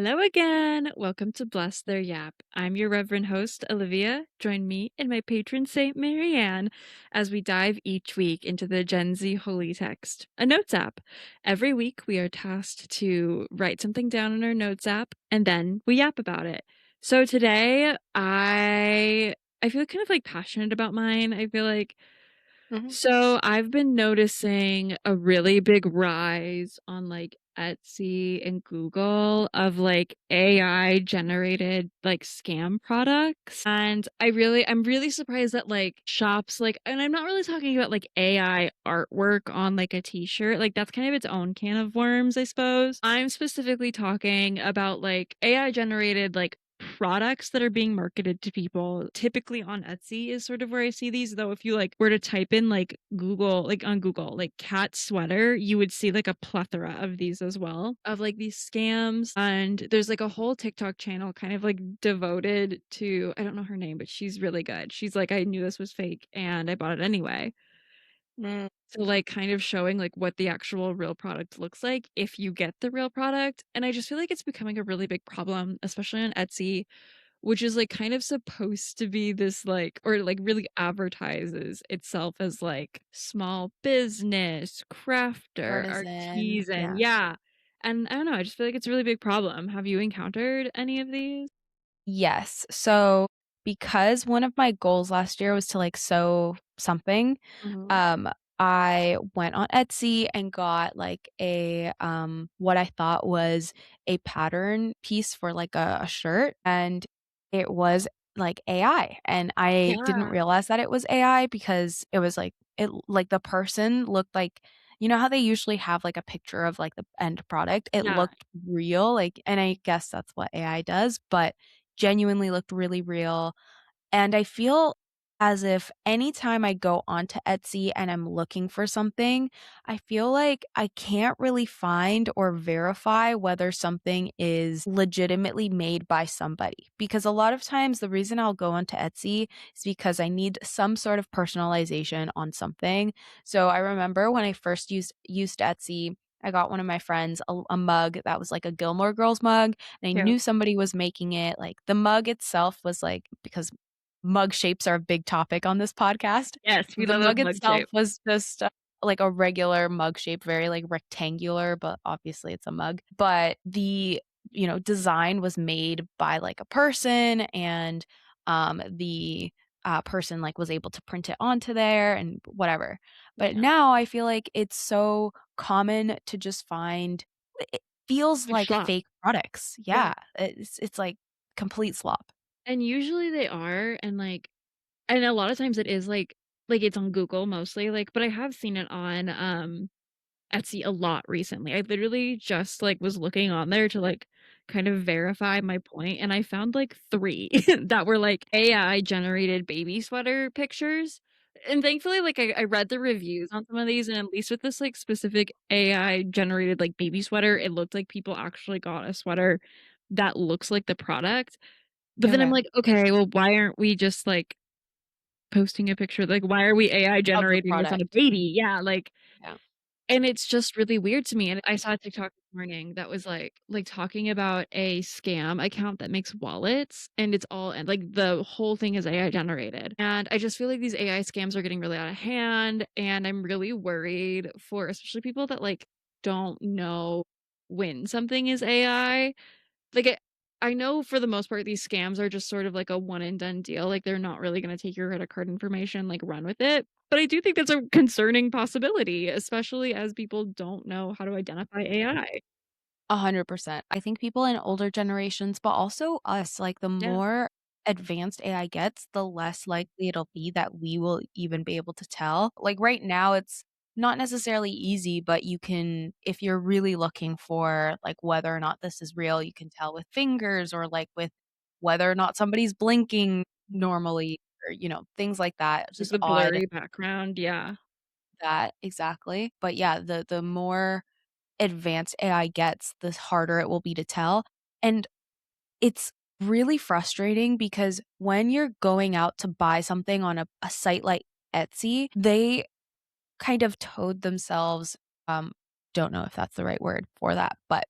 Hello again. Welcome to Bless Their Yap. I'm your Reverend host, Olivia. Join me and my patron saint, Maryanne, as we dive each week into the Gen Z Holy Text, a notes app. Every week, we are tasked to write something down in our notes app, and then we yap about it. So today, I feel kind of like passionate about mine. I feel like Mhm. so I've been noticing a really big rise on like Etsy and Google of like AI generated like scam products. And I'm really surprised that like shops like, and I'm not really talking about like AI artwork on like a t-shirt. Like that's kind of its own can of worms, I suppose. I'm specifically talking about like AI generated like products that are being marketed to people typically on Etsy is sort of where I see these, though if you like were to type in like Google, like on Google, like cat sweater, you would see like a plethora of these as well, of like these scams. And there's like a whole TikTok channel kind of like devoted to, I don't know her name, but she's really good. She's like, I knew this was fake and I bought it anyway. Mm, So like kind of showing like what the actual real product looks like if you get the real product. And I just feel like it's becoming a really big problem, especially on Etsy, which is like kind of supposed to be this like, or like really advertises itself as like small business, crafter, artisan, artisan. yeah. Yeah. And I don't know, I just feel like it's a really big problem. Have you encountered any of these? Yes. So, because one of my goals last year was to, like, sew something, Mhm. um, I went on Etsy and got, like, what I thought was a pattern piece for, like, a shirt, and it was, like, AI, and I didn't Yeah. realize that it was AI because it was, like, the person looked like you know how they usually have, like, a picture of, like, the end product? It Yeah. looked real, like and I guess that's what AI does, but genuinely looked really real, and I feel as if anytime I go onto Etsy and I'm looking for something, I feel like I can't really find or verify whether something is legitimately made by somebody. Because a lot of times the reason I'll go onto Etsy is because I need some sort of personalization on something. So I remember when I first used Etsy, I got one of my friends a mug that was like a Gilmore Girls mug, and I Cute. knew somebody was making it. Like the mug itself was like because mug shapes are a big topic on this podcast. Yes, we The love a mug mug itself shape. was just, like a regular mug shape, very, like, rectangular, but obviously it's a mug. But the design was made by, like, a person and, the person, like, was able to print it onto there and whatever. But Yeah. now I feel like it's so common to just find it feels Like like schlock. fake products. Yeah. Yeah, it's like complete slop. And usually they are, and a lot of times it is like it's on Google mostly, like, but I have seen it on Etsy a lot recently. I literally just like was looking on there to like kind of verify my point, and I found like 3 that were like AI generated baby sweater pictures. And thankfully, like I read the reviews on some of these, and at least with this like specific AI generated like baby sweater, it looked like people actually got a sweater that looks like the product. But then I'm Okay. like, okay, well, why aren't we just like posting a picture? Like, why are we AI Of the generating this on a product. baby? Yeah, like, Yeah. and it's just really weird to me, and I saw a TikTok this morning that was, like, talking about a scam account that makes wallets, and it's all and, like, the whole thing is AI generated, and I just feel like these AI scams are getting really out of hand, and I'm really worried for especially people that, like, don't know when something is AI. Like, I know for the most part, these scams are just sort of like a one and done deal, like, they're not really gonna take your credit card information, like, run with it, but I do think that's a concerning possibility, especially as people don't know how to identify AI. 100%. I think people in older generations, but also us, like, the Yeah, more advanced AI gets, the less likely it'll be that we will even be able to tell. Like, right now, it's not necessarily easy, but you can if you're really looking for, like, whether or not this is real, you can tell with fingers or, like, with whether or not somebody's blinking normally or, things like that. It's like just the odd blurry background, yeah. that exactly. But, yeah, the more advanced AI gets, the harder it will be to tell, and it's really frustrating because when you're going out to buy something on a site like Etsy, they kind of toad themselves, um, don't know if that's the right word for that, but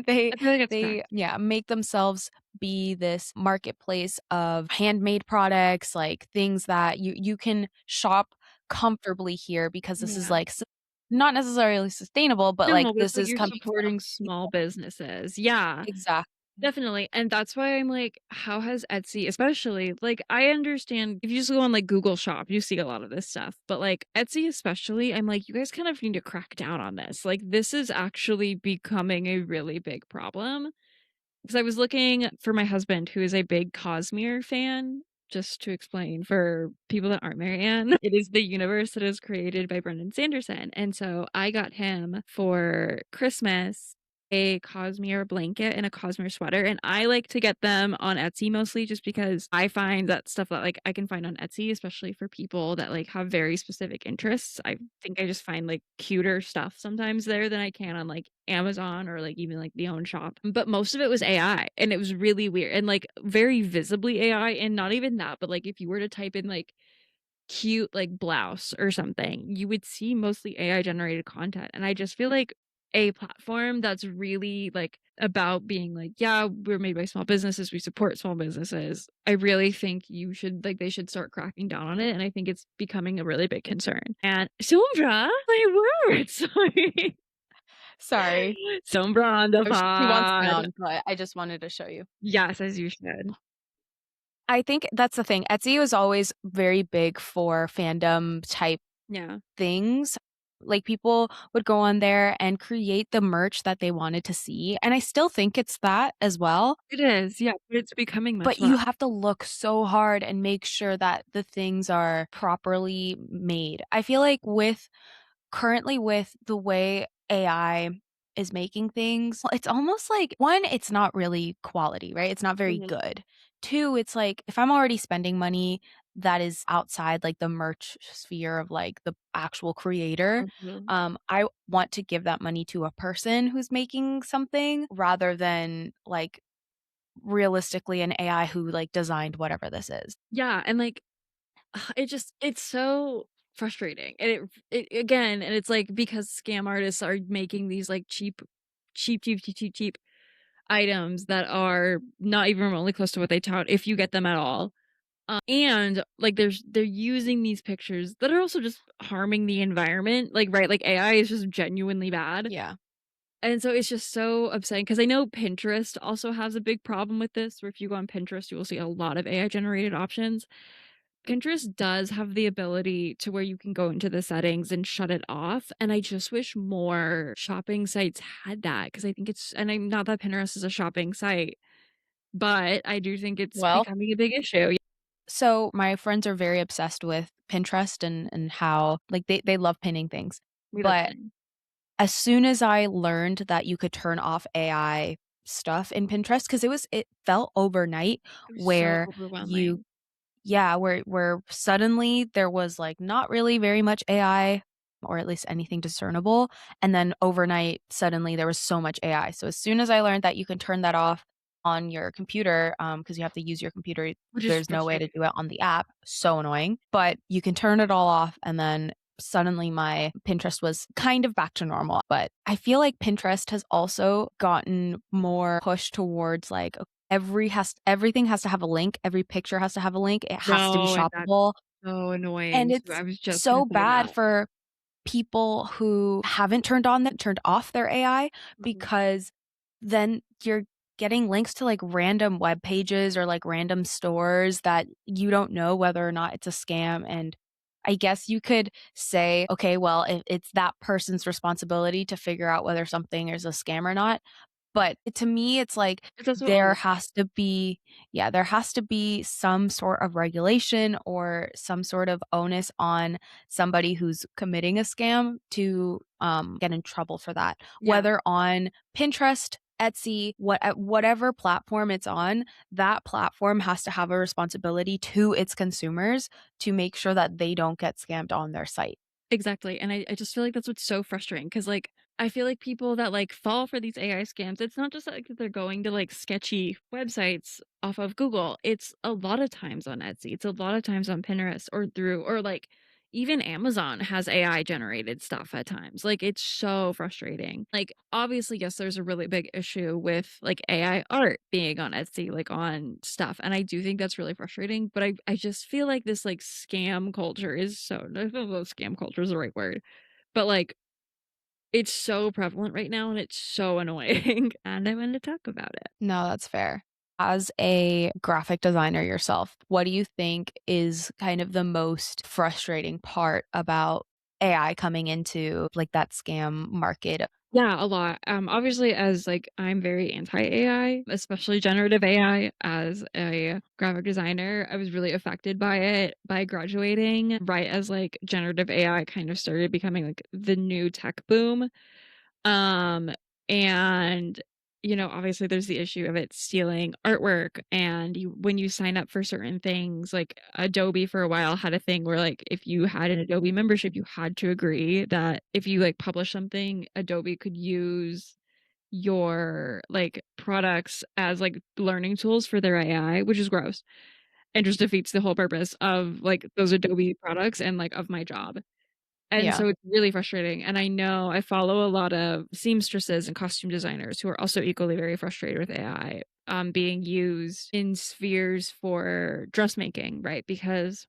They I feel like it's they correct. yeah, make themselves be this marketplace of handmade products, like, things that you can shop comfortably here because this is, Yeah. like, not necessarily sustainable, but, like, No, but it's this like is you're coming from supporting small people. businesses. Yeah. Exactly. Definitely, and that's why I'm like, how has Etsy especially like, I understand if you just go on, like, Google Shop, you see a lot of this stuff, but, like, Etsy especially, I'm like, "You guys kind of need to crack down on this." Like, this is actually becoming a really big problem. Because I was looking for my husband, who is a big Cosmere fan, just to explain for people that aren't Maryanne, it is the universe that is created by Brendan Sanderson, and so I got him for Christmas a Cosmere blanket and a Cosmere sweater, and I like to get them on Etsy mostly just because I find that stuff that, like, I can find on Etsy, especially for people that, like, have very specific interests. I think I just find, like, cuter stuff sometimes there than I can on, like, Amazon or, like, even, like, the own shop. But most of it was AI, and it was really weird and, like, very visibly AI, and not even that, but, like, if you were to type in, like, cute, like, blouse or something, you would see mostly AI generated content, and I just feel like a platform that's really, like, about being like, "Yeah, we're made by small businesses, we support small businesses." I really think you should like, they should start cracking down on it, and I think it's becoming a really big concern. And Sombra, my words! Sorry. Sorry. Sombra on the Oh, she wants me pod. on, but I just wanted to show you. Yes, as you should. I think that's the thing. Etsy was always very big for fandom type Yeah. things. Like, people would go on there and create the merch that they wanted to see, and I still think it's that as well, It is, yeah, but it's becoming but much you less. have to look so hard and make sure that the things are properly made. I feel like currently with the way AI is making things, well, it's almost like 1, it's not really quality, right? It's not very Mhm. good. 2, it's like if I'm already spending money that is outside like the merch sphere of like the actual creator, Mhm. I want to give that money to a person who's making something rather than like realistically an AI who like designed whatever this is. Yeah, and, like, it's so frustrating, and it again, and it's, like, because scam artists are making these, like, cheap items that are not even remotely close to what they tout, if you get them at all. And, like, they're using these pictures that are also just harming the environment, like, right, like, AI is just genuinely bad, Yeah. and so it's just so upsetting because I know Pinterest also has a big problem with this, where if you go on Pinterest, you will see a lot of AI generated options. Pinterest does have the ability to where you can go into the settings and shut it off, and I just wish more shopping sites had that because I think it's and I'm not that Pinterest is a shopping site, but I do think it's Well, becoming a big issue. so my friends are very obsessed with Pinterest and how like they love pinning things. We love But pinning. as soon as I learned that you could turn off AI stuff in Pinterest, because it felt overnight It was so where you overwhelming. yeah, where suddenly there was, like, not really very much AI, or at least anything discernible, and then overnight, suddenly there was so much AI. So as soon as I learned that you can turn that off on your computer, because you have to use your computer, Which is there's no way to frustrating. do it on the app, so annoying, but you can turn it all off, and then suddenly my Pinterest was kind of back to normal. But I feel like Pinterest has also gotten more pushed towards, like, everything has to have a link, every picture has to have a link, it has to be No, and that's shoppable, so and annoying too. it's I was just gonna so say bad that. for people who haven't turned off their AI Mhm. because then you're getting links to, like, random web pages or, like, random stores that you don't know whether or not it's a scam, and I guess you could say, "Okay, well, it's that person's responsibility to figure out whether something is a scam or not." But to me, it's like It's also oversight. there has to be some sort of regulation or some sort of onus on somebody who's committing a scam to, get in trouble for that. Yeah. Whether on Pinterest, Etsy, whatever platform it's on, that platform has to have a responsibility to its consumers to make sure that they don't get scammed on their site. Exactly, and I just feel like that's what's so frustrating because like, I feel like people that, like, fall for these AI scams, it's not just, like, that they're going to, like, sketchy websites off of Google, it's a lot of times on Etsy, it's a lot of times on Pinterest or through or, like, even Amazon has AI generated stuff at times. Like, it's so frustrating. Like, obviously, yes, there's a really big issue with like AI art being on Etsy, like on stuff. And I do think that's really frustrating. But I just feel like this like scam culture is so, I don't know if scam culture is the right word, but like it's so prevalent right now and it's so annoying. And I wanted to talk about it. No, that's fair. As a graphic designer yourself, what do you think is kind of the most frustrating part about AI coming into, like, that scam market? Yeah, a lot. Obviously, as like I'm very anti-AI, especially generative AI. As a graphic designer, I was really affected by it by graduating right as like generative AI kind of started becoming like the new tech boom. Um, and obviously there's the issue of it stealing artwork and when you sign up for certain things, like Adobe for a while had a thing where like if you had an Adobe membership, you had to agree that if you like publish something, Adobe could use your like products as like learning tools for their AI, which is gross and just defeats the whole purpose of like those Adobe products and like of my job. And Yeah, so it's really frustrating, and I know I follow a lot of seamstresses and costume designers who are also equally very frustrated with AI, being used in spheres for dressmaking, right? Because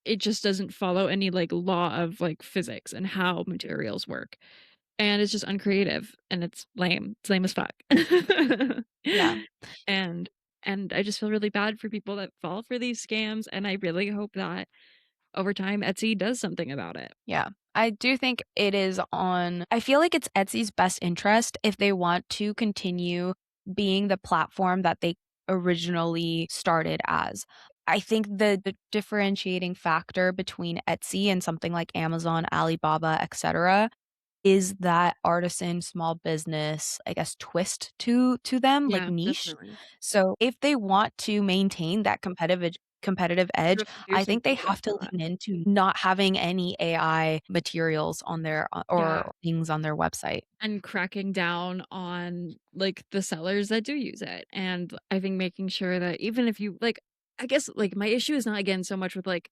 it just doesn't follow any, like, law of, like, physics and how materials work, and it's just uncreative, and it's lame. It's lame as fuck. yeah. And and I just feel really bad for people that fall for these scams, and I really hope that over time, Etsy does something about it. Yeah. I do think it is on I feel like it's Etsy's best interest if they want to continue being the platform that they originally started as. I think the differentiating factor between Etsy and something like Amazon, Alibaba, etc., is that artisan small business, I guess, twist to them, like Yeah, niche. definitely. So if they want to maintain that competitive You edge, have to do I think they something have about to that. lean into not having any AI materials on their Yeah, or things on their website. and cracking down on, like, the sellers that do use it, and I think making sure that even if you like I guess, like, my issue is not, again, so much with, like,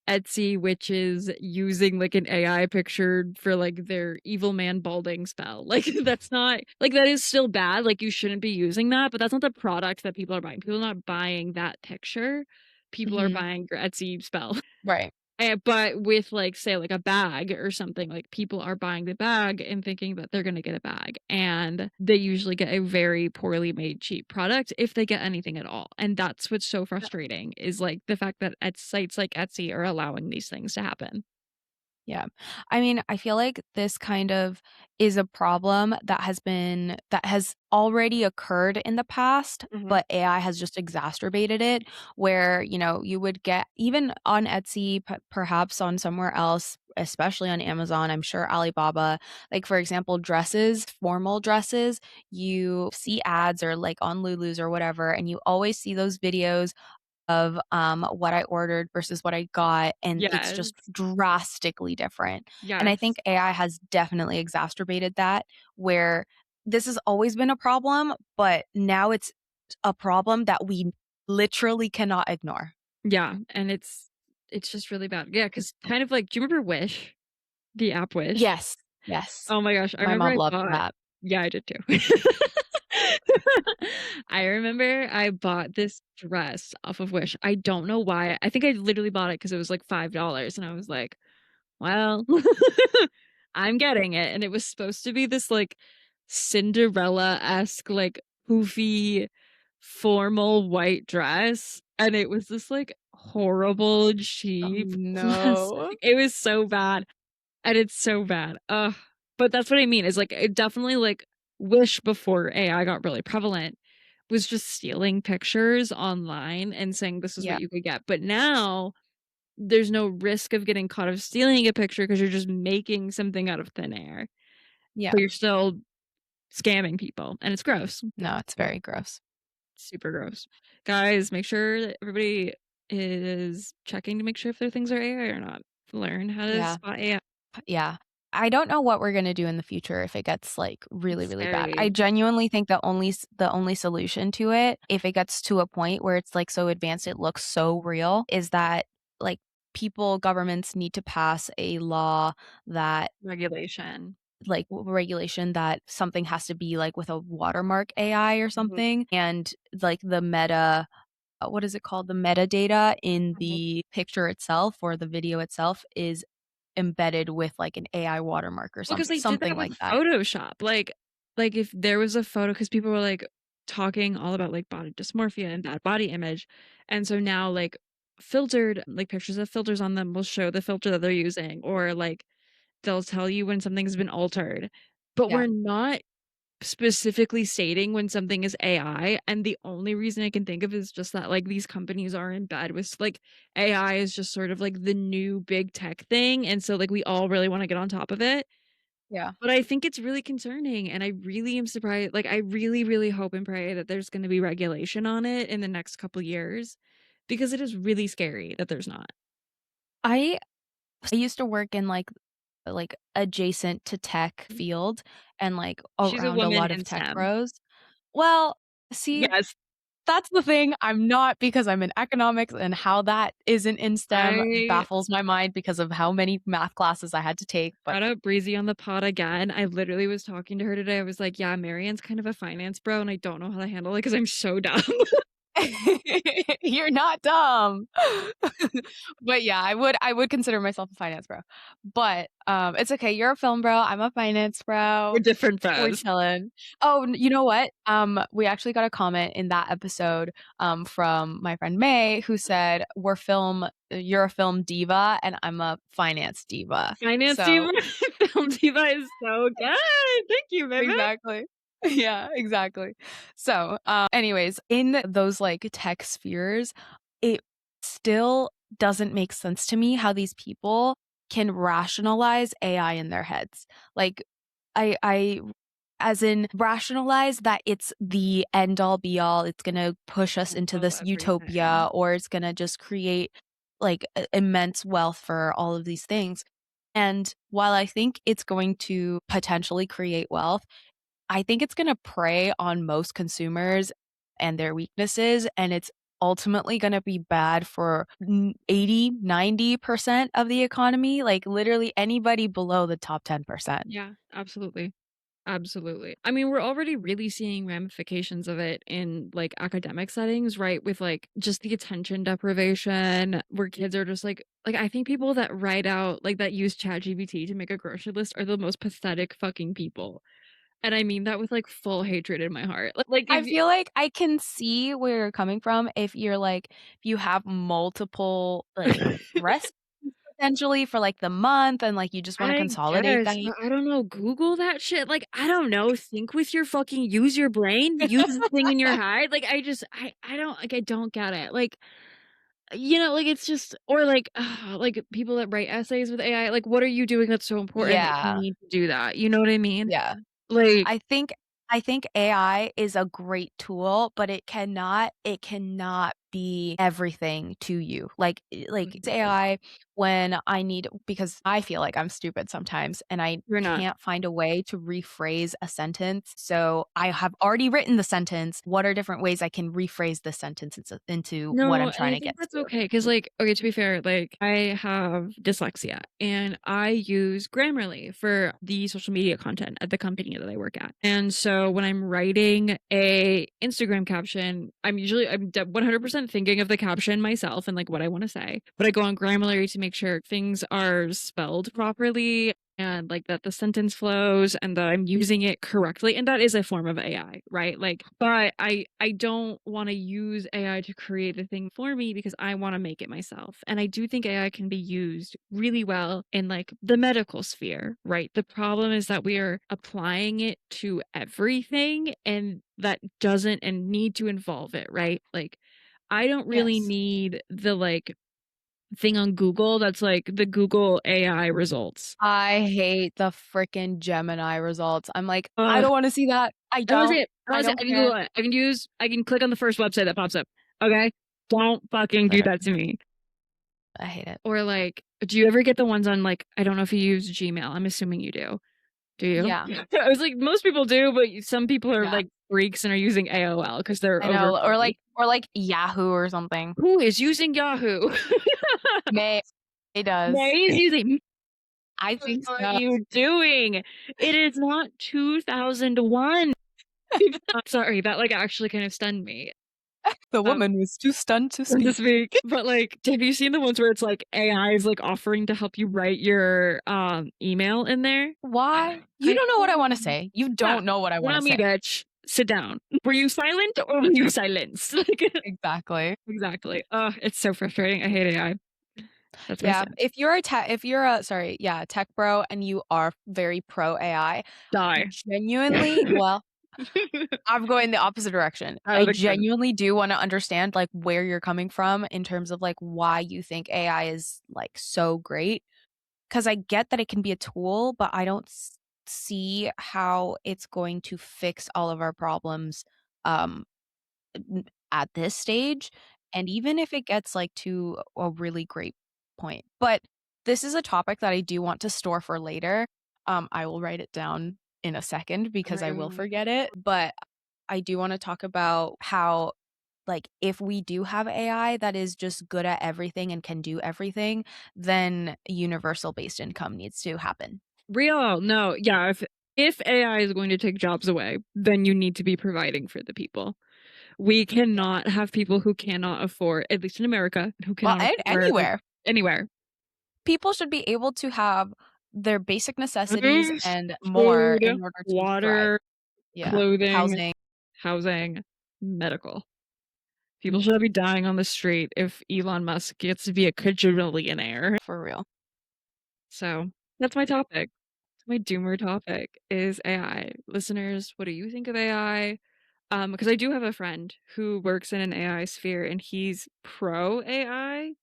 Etsy, which is using, like, an AI picture for, like, their evil man balding spell. Like, that's not like, that is still bad, like, you shouldn't be using that, but that's not the product that people are buying. People are not buying that picture. People are Mhm. buying your Etsy spell. Right. But with, like, say, like, a bag or something, like, people are buying the bag and thinking that they're gonna get a bag, and they usually get a very poorly made, cheap product if they get anything at all, and that's what's so frustrating is, like, the fact that at sites like Etsy are allowing these things to happen. Yeah. I mean, I feel like this kind of is a problem that has already occurred in the past, Mhm. but AI has just exacerbated it where, you would get even on Etsy, perhaps on somewhere else, especially on Amazon, I'm sure Alibaba, like for example, dresses, formal dresses, you see ads or like on Lulu's or whatever, and you always see those videos of, what I ordered versus what I got, and it's Yes. just drastically different, and I think Yes. AI has definitely exacerbated that, where this has always been a problem, but now it's a problem that we literally cannot ignore. Yeah, and it's just really bad. Yeah, because kind of like do you remember Wish? The app Wish? Yes, yes. Oh my gosh, I My remember mom I loved bought that. yeah, I did too. I remember I bought this dress off of Wish. I don't know why. I think I literally bought it because it was like $5 and I was like, "Well, I'm getting it." And it was supposed to be this like Cinderella-esque, like poofy, formal white dress. And it was this like horrible, Oh, cheap plastic. no. It was so bad. And it's so bad. Ugh. But that's what I mean, is, like, it definitely, like, Wish before AI got really prevalent was just stealing pictures online and saying this is what Yeah, you could get. But now, there's no risk of getting caught of stealing a picture because 'cause you're just making something out of thin air, yeah. but you're still scamming people, and it's gross. No, it's very gross. Super gross. Guys, make sure that everybody is checking to make sure if their things are AI or not. Learn how to Yeah. spot AI. Yeah. I don't know what we're gonna do in the future if it gets, like, really, It's really bad. I scary. genuinely think the only solution to it, if it gets to a point where it's, like, so advanced it looks so real, is that, like, governments need to pass a law that Regulation. like regulation that something has to be like with a watermark AI or Mhm, something, and like the meta what is it called? The metadata in mhm. the picture itself or the video itself is embedded with like an AI watermark or Well, 'cause they did something that like with that. Photoshop, like, if there was a photo, because people were, like, talking all about, like, body dysmorphia and bad body image, and so now, like, filtered like, pictures of filters on them will show the filter that they're using, or, like, they'll tell you when something's been altered, but Yeah, we're not specifically stating when something is AI, and the only reason I can think of is just that, like, these companies are in bed with like, AI is just sort of, like, the new big tech thing, and so, like, we all really wanna get on top of it, yeah. but I think it's really concerning, and I really am surprised like, I really, really hope and pray that there's gonna be regulation on it in the next couple years, because it is really scary that there's not. I I used to work in like adjacent to tech Mhm. field and like She's a around a woman lot of in tech STEM. pros. Well, see, Yes. that's the thing. I'm not because I'm in economics and how that isn't in STEM I baffles my mind because of how many math classes I had to take, but Shout out Breezy on the pod again. I literally was talking to her today. I was like, "Yeah, Maryanne's kind of a finance bro, and I don't know how to handle it because 'cause I'm so dumb." you're not dumb. But yeah, I would consider myself a finance bro. But, it's okay, you're a film bro, I'm a finance We're bro. different We're bros. chilling. Oh, you know what? We actually got a comment in that episode, from my friend May who said, you're a film diva and I'm a finance diva." Finance So diva, film diva is so good. Thank you, baby. exactly. Yeah, exactly. So, anyways, in those, like, tech spheres, it still doesn't make sense to me how these people can rationalize AI in their heads. Like, I as in rationalize that it's the end all be all, it's gonna push us into Oh, this everything. utopia, or it's gonna just create, like, immense wealth for all of these things. And while I think it's going to potentially create wealth, I think it's gonna prey on most consumers and their weaknesses, and it's ultimately gonna be bad for 80, 90% of the economy, like, literally anybody below the top 10%. Yeah, absolutely. Absolutely. I mean, we're already really seeing ramifications of it in like academic settings, right? With like just the attention deprivation where kids are just like I think people that write out like that use ChatGPT to make a grocery list are the most pathetic fucking people. And I mean that with like full hatred in my heart. Like I if feel like I can see where you're coming from if you're, like if you have multiple, like, recipes potentially for, like, the month and, like, you just wanna I consolidate guess, that. but I don't know, Google that shit. Like, I don't know, think with your fucking use your brain, use the thing in your head. Like I don't like I don't get it. Like like, it's just or, like, people that write essays with AI, like, what are you doing that's so important that you Yeah, need to do that? You know what I mean? yeah. Like I think I think AI is a great tool, but it cannot be everything to you. Like it's Mhm. AI when I need because I feel like I'm stupid sometimes and I You're not. can't find a way to rephrase a sentence. So I have already written the sentence. What are different ways I can rephrase the sentence into what No, I'm and trying I to think get that's to? okay because, like okay, to be fair, like, I have dyslexia, and I use Grammarly for the social media content at the company that I work at, and so when I'm writing a Instagram caption, I'm 100% thinking of the caption myself and, like, what I wanna say, but I go on Grammarly to make sure things are spelled properly and, like, that the sentence flows and that I'm using it correctly, and that is a form of AI, right? Like, but I don't wanna use AI to create a thing for me because I wanna make it myself, and I do think AI can be used really well in, like, the medical sphere, right? The problem is that we are applying it to everything, and that doesn't and need to involve it, right? Like, I don't really Yes. need the, like, thing on Google that's, like, the Google AI results. I hate the freaking Gemini results. I'm like, I Ugh. don't wanna see that. I I wanna don't. say it. I I wanna say don't I can care. Google it. I can click on the first website that pops up. Okay? Don't fucking do that Literally, to me. I hate it. Or, like, do you ever get the ones on, like I don't know if you use Gmail. I'm assuming you do. Do you? Yeah, Yeah. I was like, most people do, but some people are, yeah. like, freaks and are using AOL because 'cause they're I over know, 40. or like Yahoo or something. Who is using Yahoo? May It does. Right? He's like, I "What think are so. you doing? It is not 2001." I'm sorry, that, like, actually kind of stunned me. The Um, woman was too stunned to to speak. speak, but, like, have you seen the ones where it's, like, AI is, like, offering to help you write your, email in there? Why? You I don't know what I can't. wanna say. You Yeah. don't know what I "Get wanna on me, say. bitch. Sit down. Were you silent or were you silenced?" Like, Exactly. exactly. Oh, it's so frustrating. I hate AI. That's my Yeah, stance. if you're a sorry, yeah, tech bro and you are very pro AI, Die. genuinely well, I'm going the opposite direction. Out I of the can. genuinely do wanna understand, like, where you're coming from in terms of, like, why you think AI is, like, so great. 'Cause I get that it can be a tool, but I don't see how it's going to fix all of our problems, um, at this stage, and even if it gets, like, to a really great point. But this is a topic that I do want to store for later. I will write it down in a second because I will Um, forget it, but I do wanna talk about how, like, if we do have AI that is just good at everything and can do everything, then universal based income needs to happen. real. No, yeah, if AI is going to take jobs away, then you need to be providing for the people. We Yeah. cannot have people who cannot afford, at least in America, who Well, cannot and afford anywhere. anywhere. People should be able to have their basic necessities Mhm. and more Food, in order to thrive. water, Yeah. clothing, Housing. housing, medical. People Mhm. should not be dying on the street if Elon Musk gets to be a quadrillionaire. For real. So, that's my topic. My doomer topic is AI. Listeners, what do you think of AI? Because I do have a friend who works in an AI sphere and he's pro AI,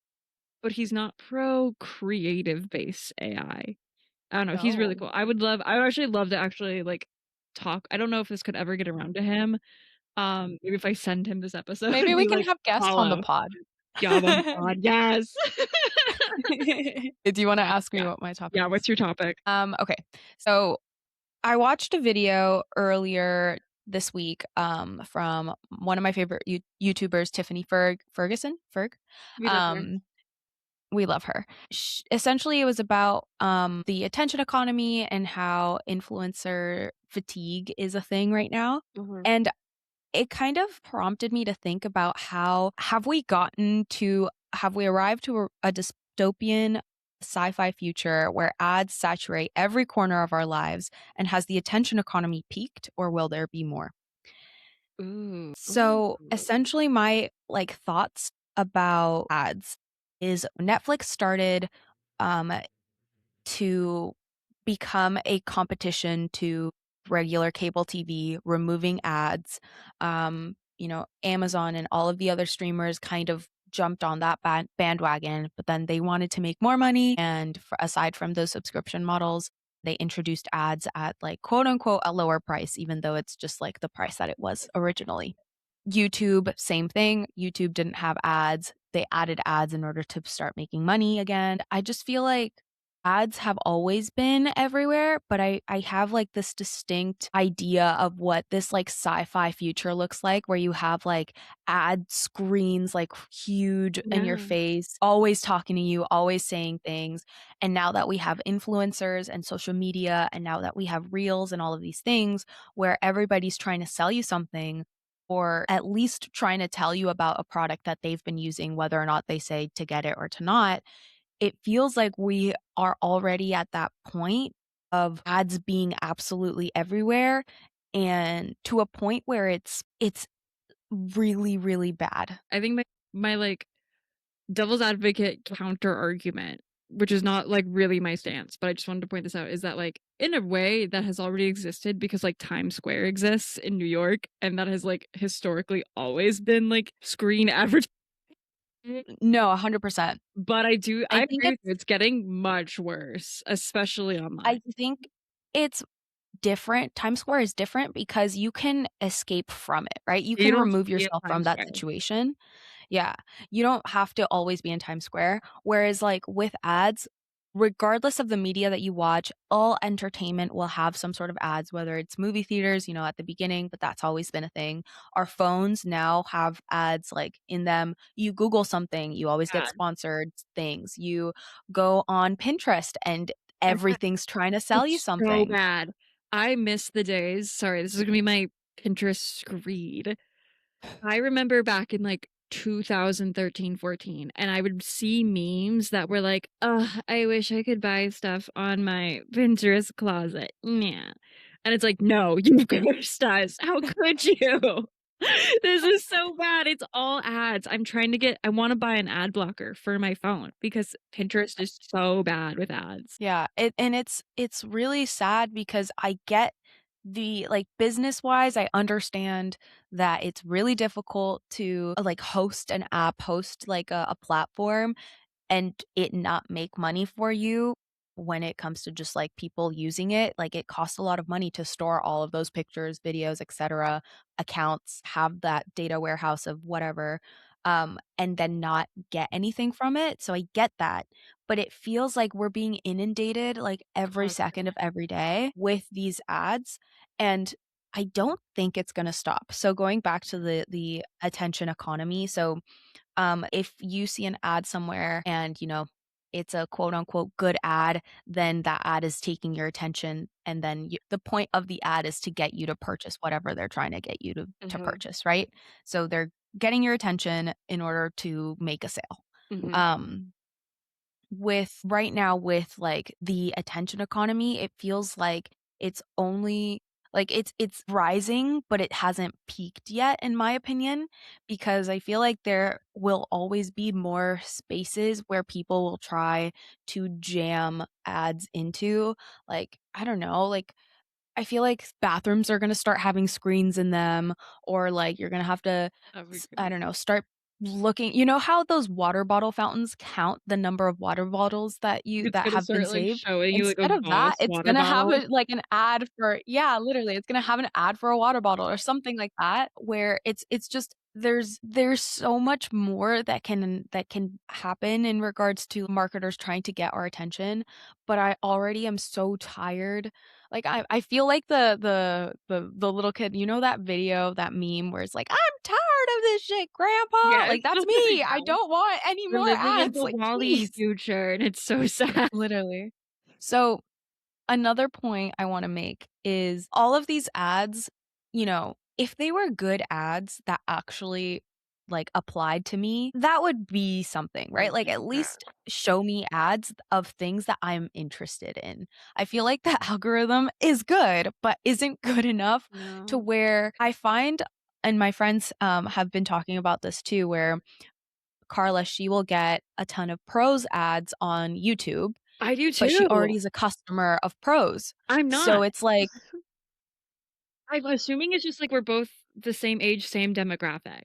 but he's not pro creative based AI. I don't know. He's really Oh. cool. I would actually love to actually like talk. I don't know if this could ever get around to him. Maybe if I send him this episode Maybe and we be can like, have guests on the follow, pod. get on the pod. Yes. Do you wanna ask me Yeah. what my topic Yeah. is? What's your topic? Okay. So I watched a video earlier this week, from one of my favorite YouTubers, Tiffany Ferguson? Ferg? We love her. Um, we love her. Essentially, it was about, the attention economy and how influencer fatigue is a thing right now, Mhm. and it kind of prompted me to think about how have we arrived to a dystopian sci-fi future where ads saturate every corner of our lives, and has the attention economy peaked, or will there be more? Ooh. So, Ooh. essentially my, like, thoughts about ads is Netflix started, um to become a competition to regular cable TV, removing ads. Amazon and all of the other streamers kind of jumped on that bandwagon, but then they wanted to make more money. And aside from those subscription models, they introduced ads at, like, quote unquote a lower price, even though it's just like the price that it was originally. YouTube, same thing. YouTube didn't have ads. They added ads in order to start making money again. I just feel like ads have always been everywhere, but I have, like, this distinct idea of what this, like, sci-fi future looks like, where you have, like, ad screens, like, huge in your Yeah. face, always talking to you, always saying things. And now that we have influencers and social media, and now that we have reels and all of these things where everybody's trying to sell you something, or at least trying to tell you about a product that they've been using, whether or not they say to get it or to not, it feels like we are already at that point of ads being absolutely everywhere, and to a point where it's really, really bad. I think my like devil's advocate counter argument, which is not like really my stance, but I just wanted to point this out, is that like in a way that has already existed because like Times Square exists in New York and that has like historically always been like screen advertising. No, 100%. But I I think agree with you. it's It's getting much worse, especially online. I think it's different. Times Square is different because you can escape from it, right? You You can don't remove see it yourself from Times that Square. situation. Yeah. You don't have to always be in Times Square. Whereas, like, with ads, regardless of the media that you watch, all entertainment will have some sort of ads, whether it's movie theaters, at the beginning, but that's always been a thing. Our phones now have ads like in them. You Google something, you always get Bad. sponsored things. You go on Pinterest and I had everything's trying to sell you it's so something. bad. I miss the days sorry, this is gonna be my Pinterest screed. I remember back in, like, 2013, 14, and I would see memes that were like, "Ugh, I wish I could buy stuff on my Pinterest closet. Nah." And it's like, "No, you cursed us. How could you?" This is so bad. It's all ads. I wanna buy an ad blocker for my phone because Pinterest is so bad with ads. Yeah, it's really sad because I get the like, business-wise, I understand that it's really difficult to, like, host an app, host, like, a platform, and it not make money for you when it comes to just, like, people using it. Like, it costs a lot of money to store all of those pictures, videos, etcetera, accounts, have that data warehouse of whatever, and then not get anything from it, so I get that, but it feels like we're being inundated, like, every second of Constantly. every day with these ads, and I don't think it's gonna stop. So going back to the attention economy, so if you see an ad somewhere and, it's a quote unquote good ad, then that ad is taking your attention. And then the point of the ad is to get you to purchase whatever they're trying to get you to Mhm, purchase, right? So they're getting your attention in order to make a sale. mhm. Um, with right now with, like, the attention economy, it feels like it's only like, it's rising, but it hasn't peaked yet, in my opinion, because I feel like there will always be more spaces where people will try to jam ads into, like, I don't know, like, I feel like bathrooms are gonna start having screens in them, or, like, you're gonna have to Oh my I goodness. don't know, start looking how those water bottle fountains count the number of water bottles It's that gonna have been start, like, saved? showing you, like, a Instead of that, Voss it's water gonna have bottle. a like, an ad for yeah, literally, it's gonna have an ad for a water bottle or something like that, where it's just there's so much more that can happen in regards to marketers trying to get our attention, but I already am so tired. Like, I feel like the little kid, that video, that meme where it's like, "I'm tired of this shit, grandpa." Yes. Like, that's Oh my me. I god. don't want any We're more living in ads. the Like, WALL-E please. future, and it's so sad. Literally. So another point I wanna make is all of these ads, if they were good ads that actually, like, applied to me, that would be something, right? Like, at Something, yeah. least show me ads of things that I'm interested in. I feel like the algorithm is good, but isn't good enough to No. where I find and my friends, have been talking about this too, where Carla, she will get a ton of Prose ads on YouTube, I do but she already too. is a customer of Prose. I'm So not. it's like I'm assuming it's just, like, we're both the same age, same demographic.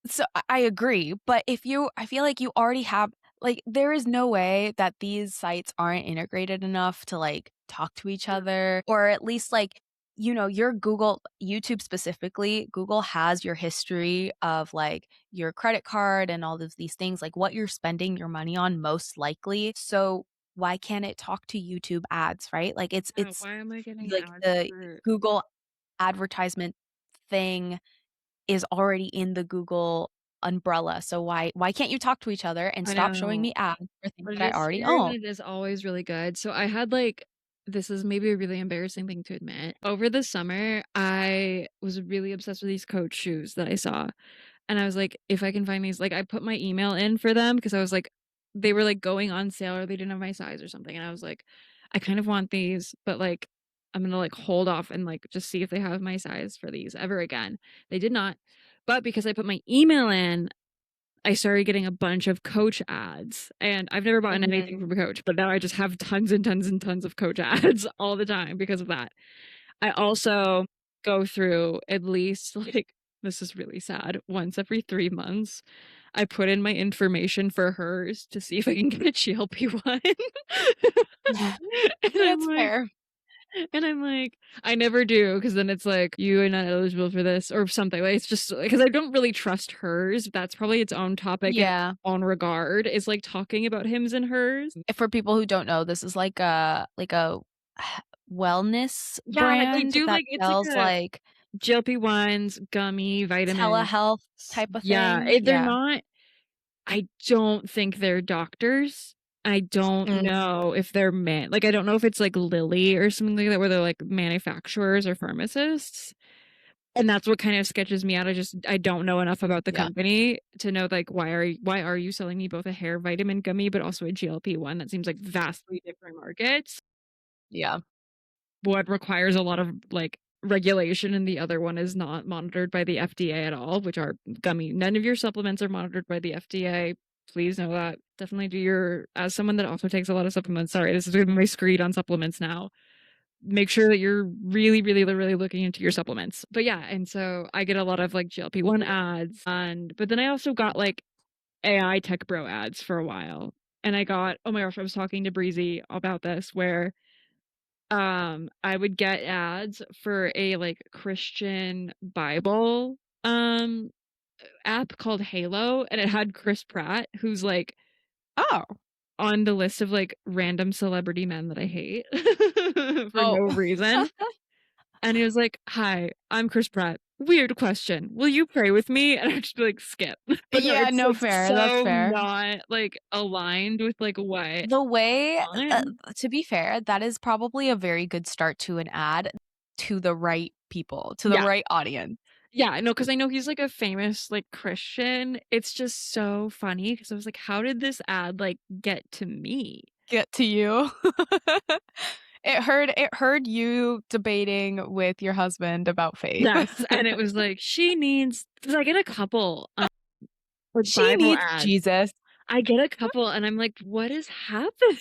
so I agree, but if you I feel like you already have like, there is no way that these sites aren't integrated enough to, like, talk to each Mm. other or at least, like, your Google YouTube specifically, Google has your history of, like, your credit card and all of these things, like, what you're spending your money on most likely. So, why can't it talk to YouTube ads, right? Like, Yeah, it's why am I getting like, ads the for Google advertisement thing is already in the Google umbrella, so why can't you talk to each other and I stop showing know. me ads for things But that I it's already scary own? when it is always really good. So I had, like this is maybe a really embarrassing thing to admit. Over the summer, I was really obsessed with these Coach shoes that I saw. And I was like, "If I can find these" like, I put my email in for them because I was like they were, like, going on sale or they didn't have my size or something, and I was like, "I kind of want these, but, like, I'm gonna, like, hold off and, like, just see if they have my size for these ever again." They did not, but because I put my email in, I started getting a bunch of Coach ads, and I've never bought anything Mhm. from a Coach, but now I just have tons and tons and tons of Coach ads all the time because of that. I also go through at least, like this is really sad, once every 3 months, I put in my information for hers to see if I can get a GLP-1. And I'm That's like fair. And I'm like, I never do because then it's like you are not eligible for this or something. Like it's just because I don't really trust hers. That's probably its own topic in its Yeah. own regard. Is like talking about hims and hers. For people who don't know, this is like a wellness Yeah, like they brand do that like it's like sells, a like, GLP-1s, gummy, vitamins. telehealth type of Yeah, thing. they're Yeah. not. I don't think they're doctors. I don't Mm, know if they're like I don't know if it's like Lilly or something like that where they're like manufacturers or pharmacists. And that's what kind of sketches me out. I don't know enough about the yeah. company to know like why are you selling me both a hair vitamin gummy but also a GLP-1? That seems like vastly different markets. Yeah. One requires a lot of like regulation and the other one is not monitored by the FDA at all, which are gummy. None of your supplements are monitored by the FDA. Please know that. Definitely do your as someone that also takes a lot of supplements. Sorry, this is gonna be my screed on supplements now. Make sure that you're really, really, really looking into your supplements. But yeah, and so I get a lot of like GLP-1 ads and but then I also got like AI tech bro ads for a while. And I got, oh my gosh, I was talking to Breezy about this where I would get ads for a like Christian Bible app called Halo and it had Chris Pratt who's like Oh. on the list of like random celebrity men that I hate for Oh. no reason. And he was like, "Hi, I'm Chris Pratt. Weird question. Will you pray with me?" And I'd just be like, "Skip." But no, Yeah, it's no, like fair, that's so fair. not like aligned with like what I The way want. to be fair, that is probably a very good start to an ad to the right people, to the Yeah. right audience. Yeah, no, because I know he's like a famous like Christian. It's just so funny because I was like, how did this ad like get to me? Get to you. It heard you debating with your husband about faith. Yes, and it was like she needs because I get a couple like She Bible needs ads. Jesus. I get a couple, and I'm like, what is happening?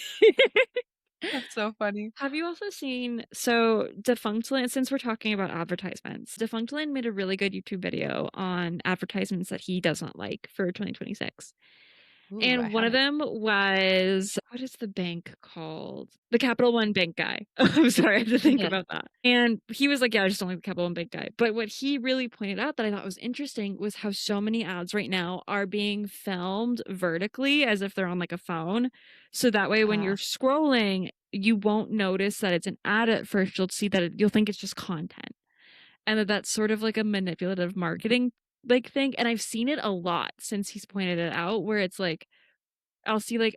That's so funny. Have you also seen so Defunctland, since we're talking about advertisements, Defunctland made a really good YouTube video on advertisements that he does not like for 2026. Ooh, I And one of haven't. them was what is the bank called? The Capital One bank guy. I'm sorry, I had to think Mhm. about that. And he was like, "Yeah, I just don't like the Capital One bank guy." But what he really pointed out that I thought was interesting was how so many ads right now are being filmed vertically as if they're on like a phone. So that way when you're scrolling, you won't notice that it's an ad at first. You'll see that you'll think it's just content. And that that's sort of like a manipulative marketing like thing. And I've seen it a lot since he's pointed it out where it's like I'll see like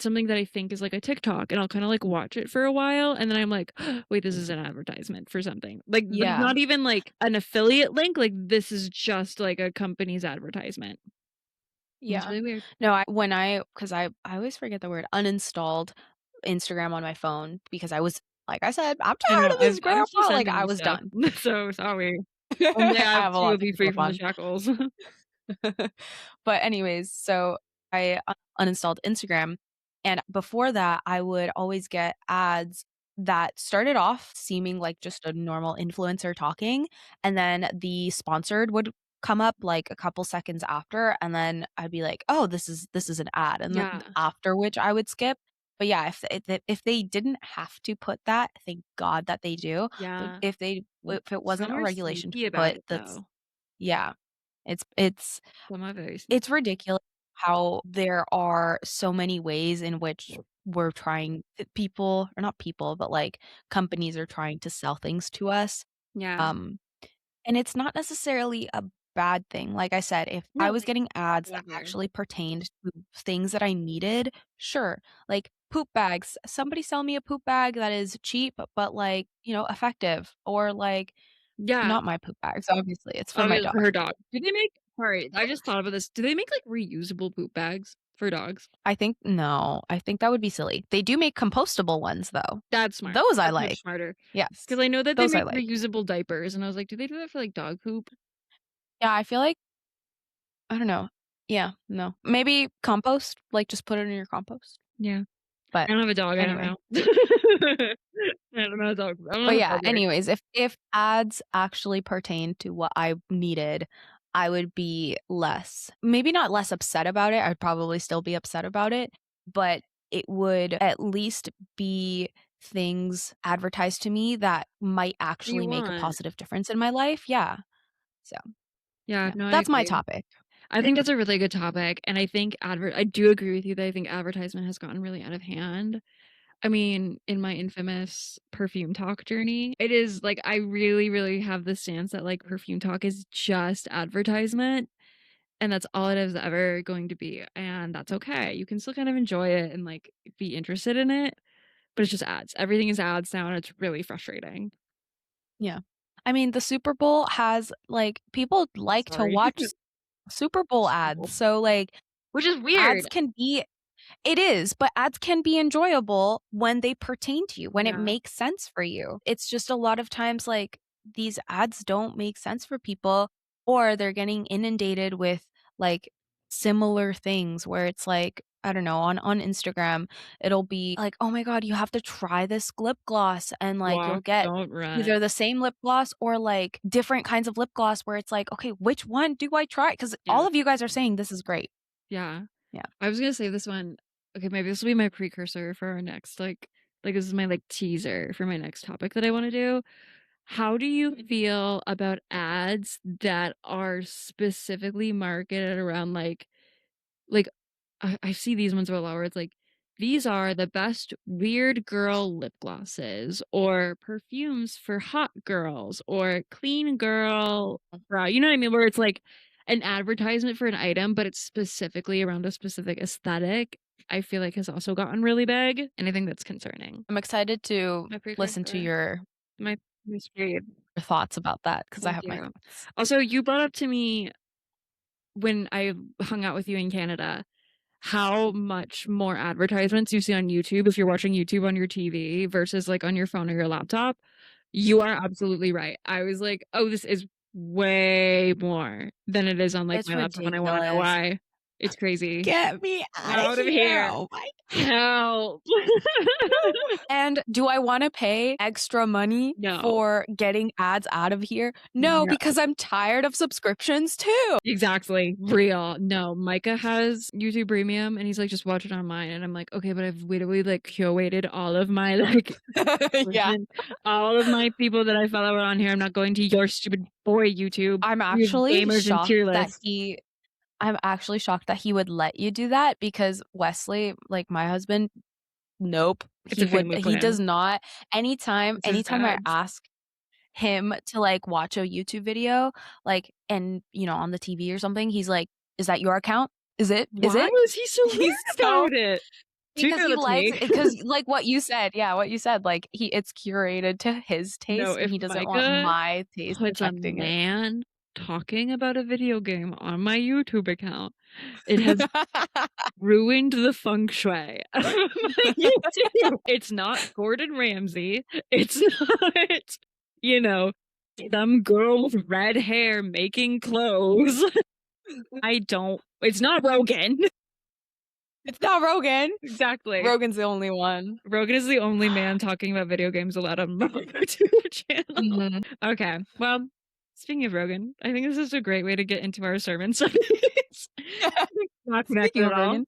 something that I think is like a TikTok and I'll kind of like watch it for a while and then I'm like, wait, this is an advertisement for something. Like Yeah. not even like an affiliate link, like this is just like a company's advertisement. It's Yeah. really weird. No, I always forget the word, uninstalled Instagram on my phone because I was like I said, "I'm I tired know. of this I'm still grandma," like, sending I you was stuff. done. So sorry. One day I I have a too will lot to be catch free up from the on. shackles. But anyways, so I uninstalled Instagram, and before that, I would always get ads that started off seeming like just a normal influencer talking, and then the sponsored would come up like a couple seconds after, and then I'd be like, "Oh, this is an ad," and then Yeah. after which I would skip. But yeah, if they didn't have to put that, thank God that they do. But Yeah. if it wasn't Some a are regulation to sneaky about put it that's though. yeah, it's Some are very it's sneaky. ridiculous how there are so many ways in which we're trying people or not people, but, like, companies are trying to sell things to us, Yeah. um, and it's not necessarily a bad thing. Like I said, if I No, was like getting ads that whatever. actually pertained to things that I needed, sure. Like, poop bags. Somebody sell me a poop bag that is cheap, but, like, effective, or, like, Yeah. not my poop bags, obviously, it's for Oh, my yeah, for dog. her dog. Do they make sorry, I just thought about this. Do they make, like, reusable poop bags for dogs? I think no, I think that would be silly. They do make compostable ones, though. That's smart. Those I That's much like. smarter. Yes. Because I know that they Those I make like. reusable diapers, and I was like, "Do they do that for, like, dog poop?" Yeah, I feel like I don't know. Yeah, no. Maybe compost, like, just put it in your compost. Yeah. But I don't have a dog, I don't anyway. know. I don't know a dog I don't know But how yeah, dog works. anyways, if ads actually pertain to what I needed, I would be less maybe not less upset about it, I'd probably still be upset about it, but it would at least be things advertised to me that might You actually make a want. positive difference in my life. Yeah. So, Yeah, yeah, no, I that's my agree. topic. I think that's a really good topic, and I do agree with you that I think advertisement has gotten really out of hand. I mean, in my infamous perfume talk journey, it is like I really, really have the stance that like perfume talk is just advertisement, and that's all it is ever going to be, and that's okay. You can still kind of enjoy it and like be interested in it, but it's just ads. Everything is ads now, and it's really frustrating. Yeah. I mean, the Super Bowl has like people like to Sorry. watch Super Bowl Super ads. Bowl. So like Which is ads weird. can be it is, but ads can be enjoyable when they pertain to you, when it Yeah. makes sense for you. It's just a lot of times like these ads don't make sense for people or they're getting inundated with like similar things where it's like I don't know, on Instagram, it'll be like, "Oh my god, you have to try this lip gloss." And like you'll Walk, get don't run. either the same lip gloss or like different kinds of lip gloss where it's like, "Okay, which one do I try?" Cuz all Yeah. of you guys are saying this is great. Yeah. Yeah. I was gonna say this one. Okay, maybe this will be my precursor for our next like this is my like teaser for my next topic that I want to do. How do you feel about ads that are specifically marketed around like I see these ones a lot where it's like these are the best weird girl lip glosses or perfumes for hot girls or clean girl bra. You know what I mean? Where it's like an advertisement for an item, but it's specifically around a specific aesthetic. I feel like has also gotten really big, and I think that's concerning. I'm excited to My listen to precursor, your my screed. thoughts about that because I Thank have my you. thoughts. Also, you brought up to me when I hung out with you in Canada how much more advertisements you see on YouTube if you're watching YouTube on your TV versus like on your phone or your laptop. You are absolutely right. I was like, oh, this is way more than it is on like It's my laptop, and I want to know ridiculous. why. It's crazy. Get me out of Out of here. here. Oh my Help. And do I wanna pay extra money No. for getting ads out of here? No, No. because I'm tired of subscriptions too. Exactly. Real. No, Micah has YouTube Premium and he's like, just watch it on mine. And I'm like, okay, but I've literally like curated all of my like Yeah. listen, all of my people that I follow on here. I'm not going to your stupid boy YouTube. I'm You have actually gamers and shocked tier that lists. he would let you do that because Wesley, like my husband, nope. It's a family He does plan. not It's his anytime I dad's. ask him to like watch a YouTube video, like and on the TV or something, he's like, "Is that your account? Is it? Is Why it?" was he so He's weird so about it? To be because fair, he that's likes me. because like what you said, yeah, what you said, like it's curated to his No, taste and if he doesn't want Micah my taste puts a affecting it. man talking about a video game on my YouTube account, it has ruined the feng shui of my YouTube. It's not Gordon Ramsay. It's not, you know, some girl with red hair making clothes. I don't, it's not Rogan. It's not Rogan. Exactly. Rogan's the only one. Rogan is the only man talking about video games allowed on my YouTube channel. Mhm. Okay. Well, speaking of Rogan, I think this is a great way to get into our sermon studies. Not connected Speaking at of all.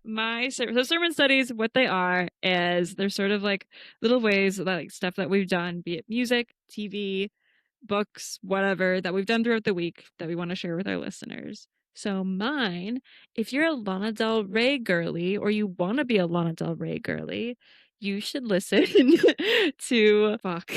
Rogan. So sermon studies, what they are is they're sort of like little ways that like stuff that we've done, be it music, TV, books, whatever that we've done throughout the week that we want to share with our listeners. So mine, if you're a Lana Del Rey girly or you want to be a Lana Del Rey girly, you should listen to fuck.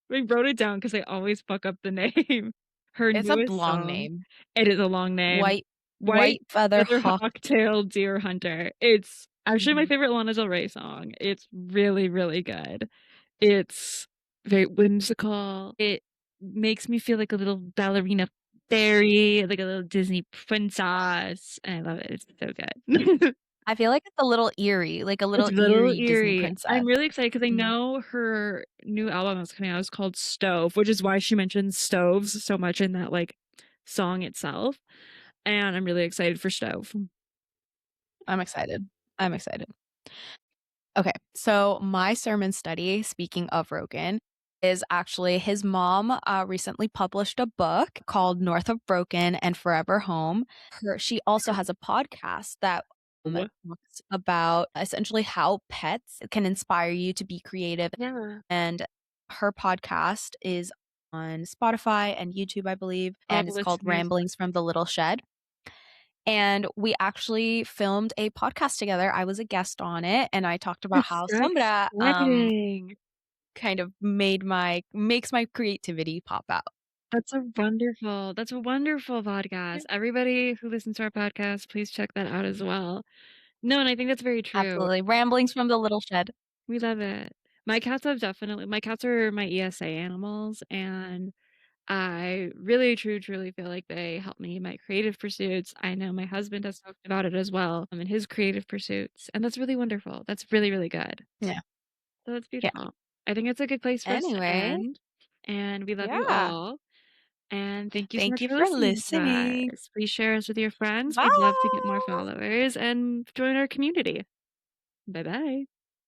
We wrote it down because I always fuck up the name. Her It's a newest long song. name. It is a long name. White White feather Feather hawk. Hawktail Deer Hunter. It's actually my Mhm. favorite Lana Del Rey song. It's really, really good. It's very whimsical. It makes me feel like a little ballerina fairy, like a little Disney princess. And I love it. It's so good. I feel like it's a little eerie, like a It's little a little eerie Disney eerie. princess. I'm really excited because I Mhm. know her new album that's coming out is called Stove, which is why she mentions stoves so much in that like song itself. And I'm really excited for Stove. I'm excited. I'm excited. Okay, so my sermon study, speaking of Rogan, is actually his mom recently published a book called North of Broken and Forever Home. She also has a podcast that that Wow. talks about essentially how pets can inspire you to be creative, Yeah. and her podcast is on Spotify and YouTube, I believe, All and the it's called listeners. Ramblings from the Little Shed. And we actually filmed a podcast together. I was a guest on it, and I talked about It's how so sombra, exciting. kind of makes my creativity pop out. That's a wonderful Yeah. podcast. Everybody who listens to our podcast, please check that out as well. No, and I think that's very true. Absolutely. Ramblings from the Little Shed. We love it. My cats are my ESA animals, and I really, truly feel like they help me in my creative pursuits. I know my husband has talked about it as well, in his creative pursuits, and that's really wonderful. That's really, really good. Yeah. So that's Yeah. beautiful. I think it's a good place for us to Anyway, end, and we love you yeah. all, and thank you so Thank much you for for listening to listening. us. Please share us with your friends. We'd love to get more Bye. followers and join our community. Bye-bye.